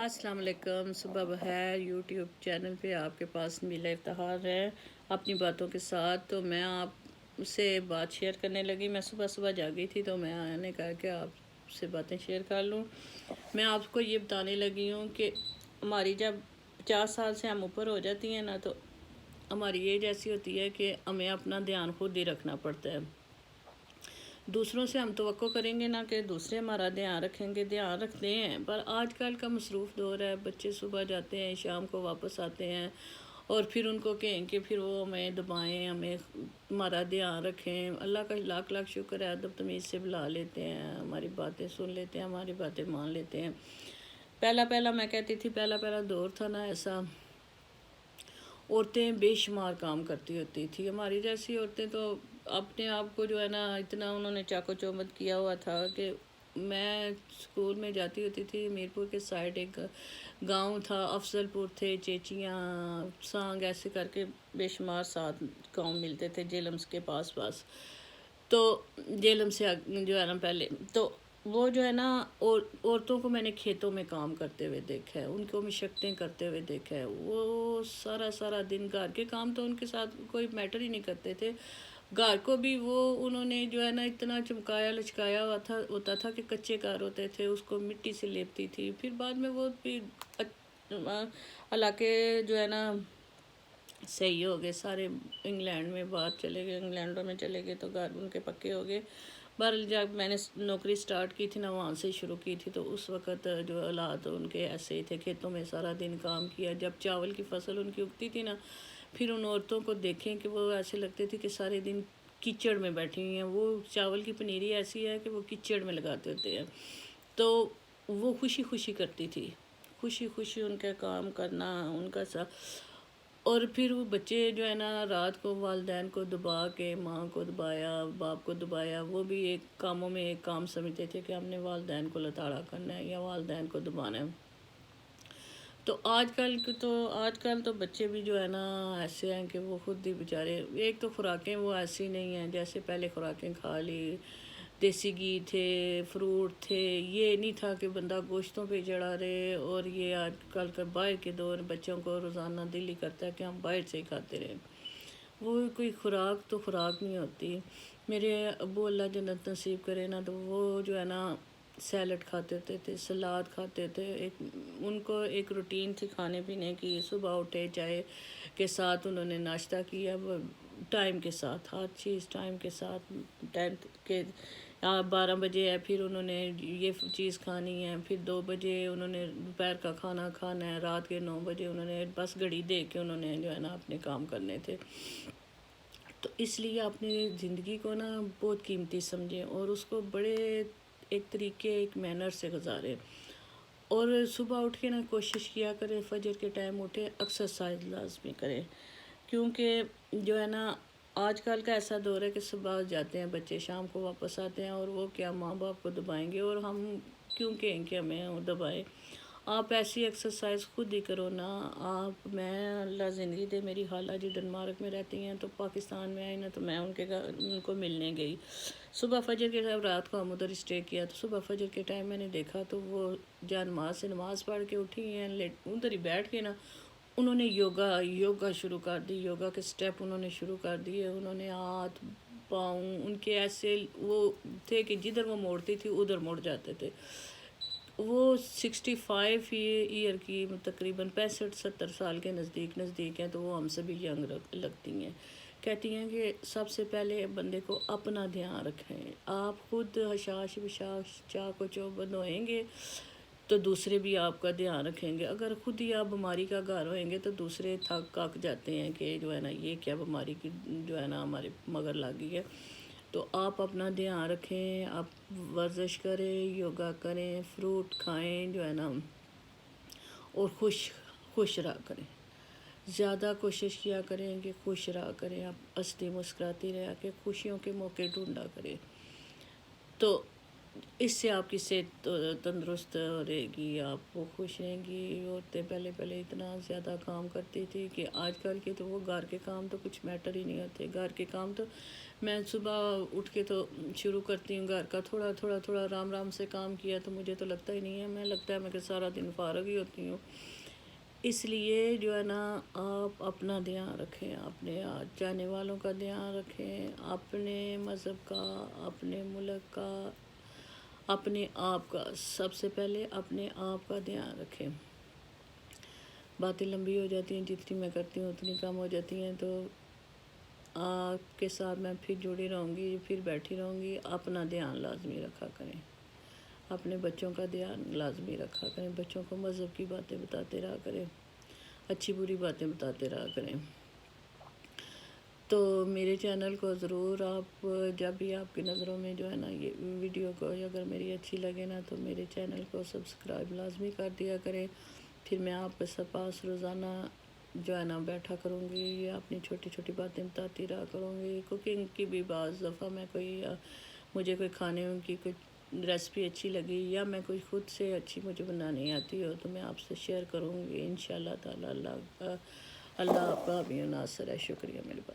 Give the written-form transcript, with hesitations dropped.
अस्सलाम वालेकुम। सुबह बखैर। यूट्यूब चैनल पे आपके पास मीला इफ्तिखार है अपनी बातों के साथ। तो मैं आपसे बात शेयर करने लगी। मैं सुबह सुबह जागी थी तो मैंने कहा कि आपसे बातें शेयर कर लूँ। मैं आपको ये बताने लगी हूँ कि हमारी जब 50 साल से हम ऊपर हो जाती हैं ना, तो हमारी एज ऐसी होती है कि हमें अपना ध्यान खुद ही रखना पड़ता है। दूसरों से हम तवक्को करेंगे ना कि दूसरे हमारा ध्यान रखेंगे, ध्यान रखते हैं, पर आजकल का मसरूफ़ दौर है। बच्चे सुबह जाते हैं, शाम को वापस आते हैं और फिर उनको कहें कि फिर वो हमें दबाएं, हमें हमारा ध्यान रखें। अल्लाह का लाख लाख शुक्र है, अदब तमीज़ से बुला लेते हैं, हमारी बातें सुन लेते हैं, हमारी बातें मान लेते हैं। पहला मैं कहती थी, पहला दौर था ना ऐसा, औरतें बेशुमार काम करती होती थी। हमारी जैसी औरतें तो अपने आप को जो है ना इतना उन्होंने चाको चौबंद किया हुआ था कि मैं स्कूल में जाती होती थी। मीरपुर के साइड एक गांव था, अफजलपुर थे, चेचियाँ, सांग, ऐसे करके बेशुमार 7 गांव मिलते थे जेलम्स के पास पास। तो जेलम से जो है ना पहले तो वो जो है ना, और औरतों को मैंने खेतों में काम करते हुए देखा है, उनको मशक्क़तें करते हुए देखा है। वो सारा दिन घर के काम तो उनके साथ कोई मैटर ही नहीं करते थे। घर को भी वो उन्होंने जो है ना इतना चमकाया लचकाया हुआ था होता था कि कच्चे घर होते थे, उसको मिट्टी से लेपती थी। फिर बाद में वो फिर इलाके जो है ना सही हो गए, सारे इंग्लैंड में बाहर चले गए, इंग्लैंड में चले गए तो घर उनके पक्के हो गए। बहरहाल जब मैंने नौकरी स्टार्ट की थी ना, वहाँ से शुरू की थी, तो उस वक़्त जो हालात उनके ऐसे ही थे। खेतों में सारा दिन काम किया। जब चावल की फसल उनकी उगती थी ना, फिर उन औरतों को देखें कि वो ऐसे लगते थे कि सारे दिन कीचड़ में बैठी हुई हैं। वो चावल की पनीरी ऐसी है कि वो कीचड़ में लगाते होते हैं। तो वो खुशी खुशी करती थी, खुशी खुशी उनका काम करना उनका सा। और फिर वो बच्चे जो है ना रात को वालिदैन को दबा के, माँ को दबाया, बाप को दबाया, वो भी एक कामों में एक काम समझते थे कि हमने वालिदैन को लताड़ा करना है या वालिदैन को दबाना है। तो आजकल तो बच्चे भी जो है ना ऐसे हैं कि वो खुद ही बेचारे, एक तो खुराकें वो ऐसी नहीं हैं जैसे पहले खुराकें खा ली। देसी घी थे, फ्रूट थे, ये नहीं था कि बंदा गोश्तों पे चढ़ा रहे। और ये आजकल का बाहर के दौर, बच्चों को रोज़ाना दिल ही करता है कि हम बाहर से ही खाते रहें। वो कोई खुराक नहीं होती। मेरे अब्बू अल्लाह जन्नत नसीब करे ना, तो वो जो है ना सैलड खाते होते थे, सलाद खाते थे। उनको एक रूटीन थी खाने पीने की। सुबह उठे, चाय के साथ उन्होंने नाश्ता किया, टाइम के साथ, हर चीज़ टाइम के साथ। टाइम के 12 बजे है, फिर उन्होंने ये चीज़ खानी है, फिर 2 बजे उन्होंने दोपहर का खाना खाना है, रात के 9 बजे उन्होंने बस घड़ी देख के उन्होंने जो है ना अपने काम करने थे। तो इसलिए अपनी ज़िंदगी को ना बहुत कीमती समझें और उसको बड़े एक तरीके, एक मैनर से गुजारें। और सुबह उठ के ना कोशिश किया करें, फजर के टाइम उठे, एक्सरसाइज लाजमी करें। क्योंकि जो है ना आजकल का ऐसा दौर है कि सुबह जाते हैं बच्चे, शाम को वापस आते हैं, और वो क्या माँ बाप को दबाएंगे, और हम क्यों कहें कि हमें वो दबाएं। आप ऐसी एक्सरसाइज खुद ही करो ना। मैं अल्लाह ज़िंदगी दे, मेरी खाला जी डेनमार्क में रहती हैं, तो पाकिस्तान में आई ना, तो मैं उनके घर उनको मिलने गई। सुबह फजर के टाइम, रात को हम उधर स्टे किया, तो सुबह फजर के टाइम मैंने देखा तो वो जान नमाज से नमाज़ पढ़ के उठी हैं, लेट उधर ही बैठ के ना उन्होंने योगा शुरू कर दी। योगा के स्टेप उन्होंने शुरू कर दिए। उन्होंने हाथ पाँव उनके ऐसे वो थे कि जिधर वो मोड़ती थी उधर मुड़ जाते थे। वो 65 ईयर की, तकरीबन 65-70 साल के नज़दीक हैं, तो वो हमसे भी यंग लगती हैं। कहती हैं कि सबसे पहले बंदे को अपना ध्यान रखें। आप खुद हशाश विशाश चाको चौबंद होएंगे तो दूसरे भी आपका ध्यान रखेंगे। अगर खुद ही आप बीमारी का घर होएंगे तो दूसरे थक जाते हैं कि जो है ना ये क्या बीमारी की जो है ना हमारे मगर लगी है। तो आप अपना ध्यान रखें, आप वर्जिश करें, योगा करें, फ्रूट खाएं जो है ना, और खुश रहा करें। ज़्यादा कोशिश किया करें कि खुश रहा करें। आप हंसती मुस्कुराती रहा कि खुशियों के मौके ढूंढा करें। तो اس سے آپ کی صحت تندرست رہے گی، آپ وہ خوش رہیں گی۔ عورتیں پہلے پہلے اتنا زیادہ کام کرتی تھی کہ آج کل کے تو وہ گھر کے کام تو کچھ میٹر ہی نہیں ہوتے۔ گھر کے کام تو میں صبح اٹھ کے تو شروع کرتی ہوں گھر کا، تھوڑا تھوڑا تھوڑا آرام آرام سے کام کیا تو مجھے تو لگتا ہی نہیں ہے، میں لگتا ہے میں کہ سارا دن فارغ ہی ہوتی ہوں۔ اس لیے جو ہے نا آپ اپنا دھیان رکھیں، اپنے جانے والوں کا دھیان رکھیں، اپنے مذہب کا، اپنے ملک کا، اپنے آپ کا، سب سے پہلے اپنے آپ کا دھیان رکھیں۔ باتیں لمبی ہو جاتی ہیں، جتنی میں کرتی ہوں اتنی کم ہو جاتی ہیں، تو آپ کے ساتھ میں پھر جڑی رہوں گی، پھر بیٹھی رہوں گی۔ اپنا دھیان لازمی رکھا کریں، اپنے بچوں کا دھیان لازمی رکھا کریں، بچوں کو مذہب کی باتیں بتاتے رہا کریں، اچھی بری باتیں بتاتے رہا کریں۔ تو میرے چینل کو ضرور آپ، جب بھی آپ کی نظروں میں جو ہے نا یہ ویڈیو کو اگر میری اچھی لگے نا تو میرے چینل کو سبسکرائب لازمی کر دیا کریں۔ پھر میں آپ کے پاس روزانہ جو ہے نا بیٹھا کروں گی، یا اپنی چھوٹی چھوٹی باتیں بتاتی رہا کروں گی۔ کوکنگ کی بھی بعض دفعہ میں مجھے کوئی کھانے کی کوئی ریسپی اچھی لگی، یا میں کوئی خود سے اچھی مجھے بنانی آتی ہو تو میں آپ سے شیئر کروں گی انشاءاللہ تعالی۔ اللہ آپ کا بھی ناصر ہے۔ شکریہ میرے پاس۔